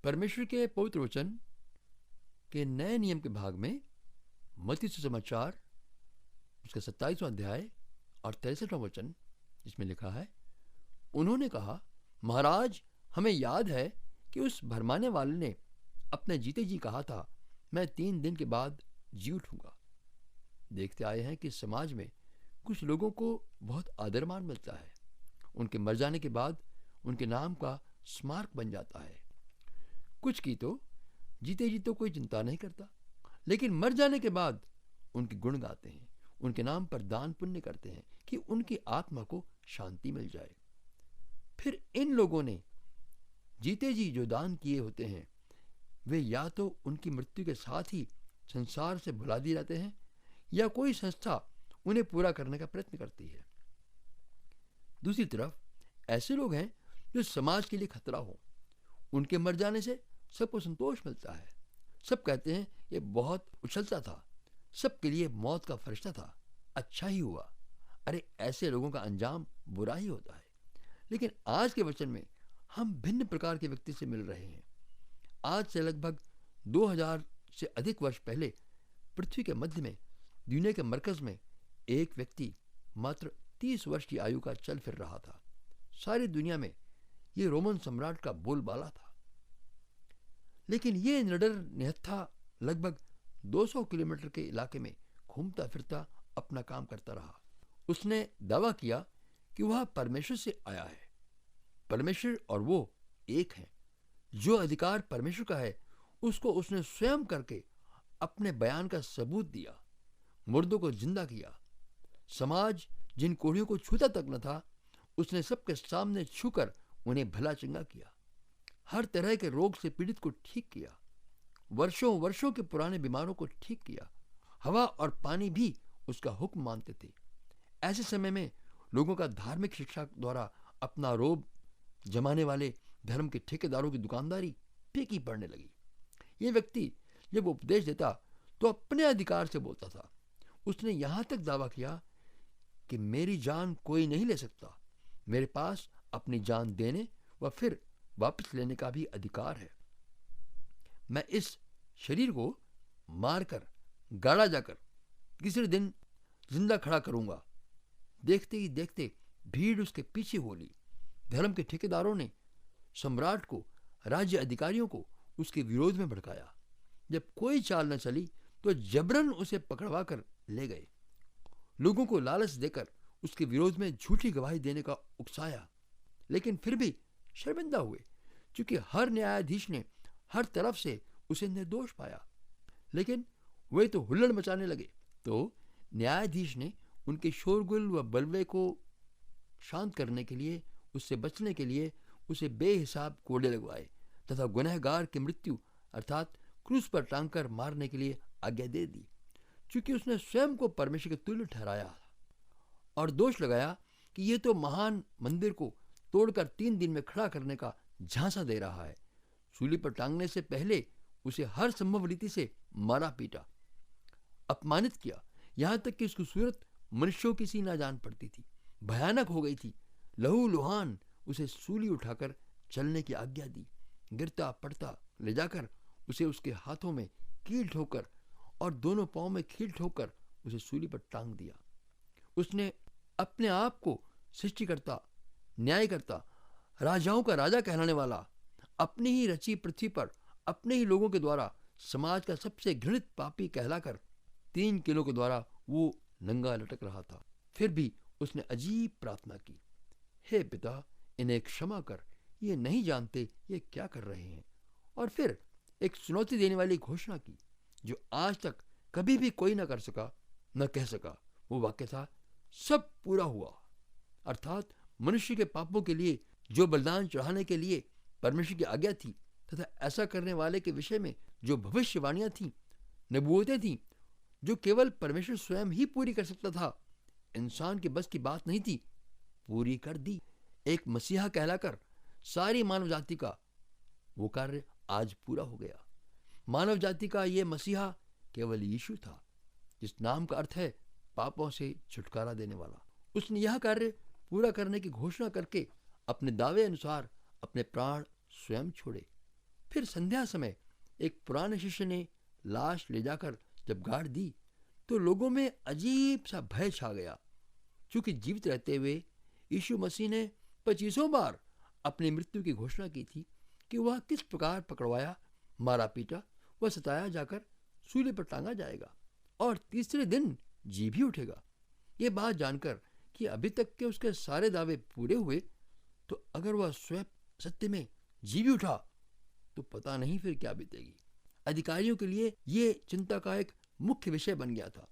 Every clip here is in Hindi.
परमेश्वर के पवित्र वचन के नए नियम के भाग में मत्ती सुसमाचार उसका 27वां अध्याय और 63वां वचन, जिसमें लिखा है, उन्होंने कहा, महाराज, हमें याद है कि उस भरमाने वाले ने अपने जीते जी कहा था, मैं 3 दिन के बाद जी उठूंगा। देखते आए हैं कि समाज में कुछ लोगों को बहुत आदरमान मिलता है। उनके मर जाने के बाद उनके नाम का स्मारक बन जाता है। कुछ की तो जीते जी तो कोई चिंता नहीं करता, लेकिन मर जाने के बाद उनके गुण गाते हैं, उनके नाम पर दान पुण्य करते हैं कि उनकी आत्मा को शांति मिल जाए। फिर इन लोगों ने जीते जी जो दान किए होते हैं वे या तो उनकी मृत्यु के साथ ही संसार से भुला दिए जाते हैं या कोई संस्था उन्हें पूरा करने का प्रयत्न करती है। दूसरी तरफ ऐसे लोग हैं जो समाज के लिए खतरा हो। उनके मर जाने से सबको संतोष मिलता है। सब कहते हैं ये बहुत उछलता था, सबके लिए मौत का फरिश्ता था, अच्छा ही हुआ। अरे ऐसे लोगों का अंजाम बुरा ही होता है। लेकिन आज के वचन में हम भिन्न प्रकार के व्यक्ति से मिल रहे हैं। आज से लगभग 2000 से अधिक वर्ष पहले पृथ्वी के मध्य में, दुनिया के मरकज में एक व्यक्ति मात्र 30 वर्ष की आयु का चल फिर रहा था। सारी दुनिया में ये रोमन सम्राट का बोलबाला था। लेकिन ये निडर निहत्था लगभग 200 किलोमीटर के इलाके में घूमता फिरता अपना काम करता रहा। उसने दावा किया कि वह परमेश्वर से आया है। परमेश्वर और वो एक हैं। जो अधिकार परमेश्वर का है उसको उसने स्वयं करके अपने बयान का सबूत दिया। मुर्दों को जिंदा किया। समाज जिन कोढ़ियों को छूता तक न था, उसने सबके सामने छूकर उन्हें भला चंगा किया। हर तरह के रोग से पीड़ित को ठीक किया। वर्षों वर्षों के पुराने बीमारों को ठीक किया। हवा और पानी भी उसका हुक्म मानते थे। ऐसे समय में लोगों का धार्मिक शिक्षा द्वारा अपना रोब जमाने वाले धर्म के ठेकेदारों की दुकानदारी फीकी पड़ने लगी। ये व्यक्ति जब उपदेश देता तो अपने अधिकार से बोलता था। उसने यहां तक दावा किया कि मेरी जान कोई नहीं ले सकता। मेरे पास अपनी जान देने व फिर वापस लेने का भी अधिकार है। मैं इस शरीर को मारकर गाड़ा जाकर तीसरे दिन जिंदा खड़ा करूंगा। देखते ही देखते भीड़ उसके पीछे हो ली। धर्म के ठेकेदारों ने सम्राट को, राज्य अधिकारियों को उसके विरोध में भड़काया। जब कोई चाल न चली तो जबरन उसे पकड़वा कर ले गए। लोगों को लालच देकर उसके विरोध में झूठी गवाही देने का उकसाया, लेकिन फिर भी शर्मिंदा हुए, क्योंकि हर न्यायाधीश ने हर तरफ से उसे निर्दोष पाया। लेकिन वे तो हुल्लड़ मचाने लगे। तो न्यायाधीश ने उनके शोरगुल व बलवे को शांत करने के लिए, उससे बचने के लिए उसे बेहिसाब कोड़े लगवाए तथा गुनहगार की मृत्यु अर्थात क्रूस पर टांगकर मारने के लिए आज्ञा दे दी, क्योंकि उसने स्वयं को परमेश्वर के तुल्य ठहराया और दोष लगाया कि यह तो महान मंदिर को तोड़कर 3 दिन में खड़ा करने का झांसा दे रहा है। सूली पर टांगने से पहले उसे हर संभव रीति से मारा पीटा, अपमानित किया, यहां तक कि उसकी सूरत मनुष्यों की सी ना जान पड़ती थी, भयानक हो गई थी। लहू लुहान उसे सूली उठाकर चलने की आज्ञा दी। गिरता पड़ता ले जाकर उसे उसके हाथों में कील ठोकर और दोनों पांव में कील ठोकर उसे सूली पर टांग दिया। उसने अपने आप को सृष्टिकर्ता, न्यायकर्ता, राजाओं का राजा कहलाने वाला, अपनी ही रची पृथ्वी पर अपने ही लोगों के द्वारा समाज का सबसे घृणित पापी कहलाकर 3 किलो के द्वारा वो नंगा लटक रहा था। फिर भी उसने अजीब प्रार्थना की, हे पिता, इन्हें क्षमा कर, ये नहीं जानते ये क्या कर रहे हैं। और फिर एक चुनौती देने वाली घोषणा की जो आज तक कभी भी कोई न कर सका, न कह सका। वो वाक्य था, सब पूरा हुआ। अर्थात मनुष्य के पापों के लिए जो बलिदान चढ़ाने के लिए परमेश्वर की आज्ञा थी तथा ऐसा करने वाले के विषय में जो भविष्यवाणियां थीं, नबूवतें थीं, जो केवल परमेश्वर स्वयं ही पूरी कर सकता था, इंसान के बस की बात नहीं थी, पूरी कर दी। एक मसीहा कहलाकर सारी मानव जाति का वो कार्य आज पूरा हो गया। मानव जाति का ये मसीहा केवल यीशु था, जिस नाम का अर्थ है पापों से छुटकारा देने वाला। उसने यह कार्य पूरा करने की घोषणा करके अपने दावे अनुसार अपने प्राण स्वयं छोड़े। फिर संध्या समय एक पुराने शिष्य ने लाश ले जाकर जब गाड़ दी तो लोगों में अजीब सा भय छा गया, क्योंकि जीवित रहते हुए यीशु मसीह ने 25 बार अपनी मृत्यु की घोषणा की थी कि वह किस प्रकार पकड़वाया, मारा पीटा व सताया जाकर सूली पर टांगा जाएगा और तीसरे दिन जी भी उठेगा। ये बात जानकर कि अभी तक के उसके सारे दावे पूरे हुए, तो अगर वह स्वयं सत्य में जी भी उठा तो पता नहीं फिर क्या बीतेगी। अधिकारियों के लिए ये चिंता का एक मुख्य विषय बन गया था।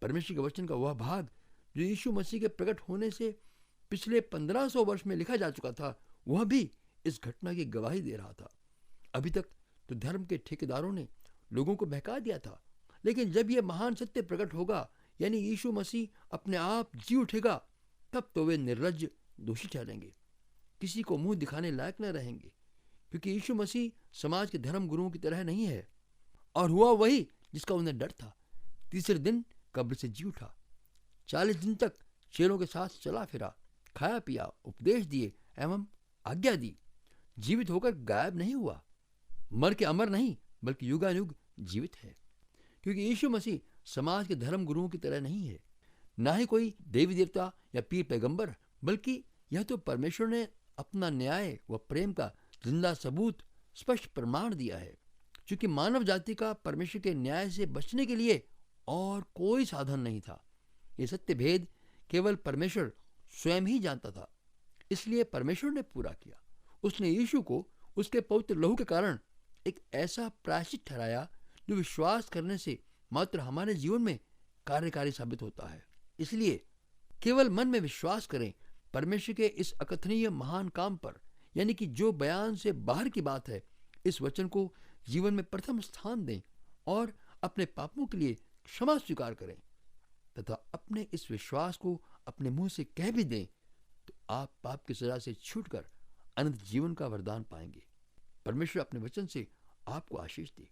परमेश्वर के वचन का वह भाग जो यीशु मसीह के प्रकट होने से पिछले 1500 वर्ष में लिखा जा चुका था, वह भी इस घटना की गवाही दे रहा था। अभी तक तो धर्म के ठेकेदारों ने लोगों को बहका दिया था, लेकिन जब यह महान सत्य प्रकट होगा, यानी यीशु मसीह अपने आप जी उठेगा, तब तो वे निर्लज्ज दोषी ठहरेंगे, किसी को मुंह दिखाने लायक न रहेंगे, क्योंकि यीशु मसीह समाज के धर्म गुरुओं की तरह नहीं है। और हुआ वही जिसका उन्हें डर था। तीसरे दिन कब्र से जी उठा। 40 दिन तक चेलों के साथ चला फिरा, खाया पिया, उपदेश दिए एवं आज्ञा दी। जीवित होकर गायब नहीं हुआ, मर के अमर नहीं बल्कि युगानुग जीवित है। क्योंकि यीशु मसीह समाज के धर्म गुरुओं की तरह नहीं है, ना ही कोई देवी देवता या पीर पैगंबर, बल्कि यह तो परमेश्वर ने अपना न्याय व प्रेम का जिंदा सबूत स्पष्ट प्रमाण दिया है। क्योंकि मानव जाति का परमेश्वर के न्याय से बचने के लिए और कोई साधन नहीं था। ये सत्य भेद केवल परमेश्वर स्वयं ही जानता था, इसलिए परमेश्वर ने पूरा किया। उसने यीशु को उसके पवित्र लहू के कारण एक ऐसा प्रायश्चित ठहराया जो विश्वास करने से मात्र हमारे जीवन में कार्यकारी साबित होता है। इसलिए केवल मन में विश्वास करें परमेश्वर के इस अकथनीय महान काम पर, यानी कि जो बयान से बाहर की बात है। इस वचन को जीवन में प्रथम स्थान दें और अपने पापों के लिए क्षमा स्वीकार करें तथा अपने इस विश्वास को अपने मुंह से कह भी दें, तो आप पाप की सजा से छूटकर अनंत जीवन का वरदान पाएंगे। परमेश्वर अपने वचन से आपको आशीष दे।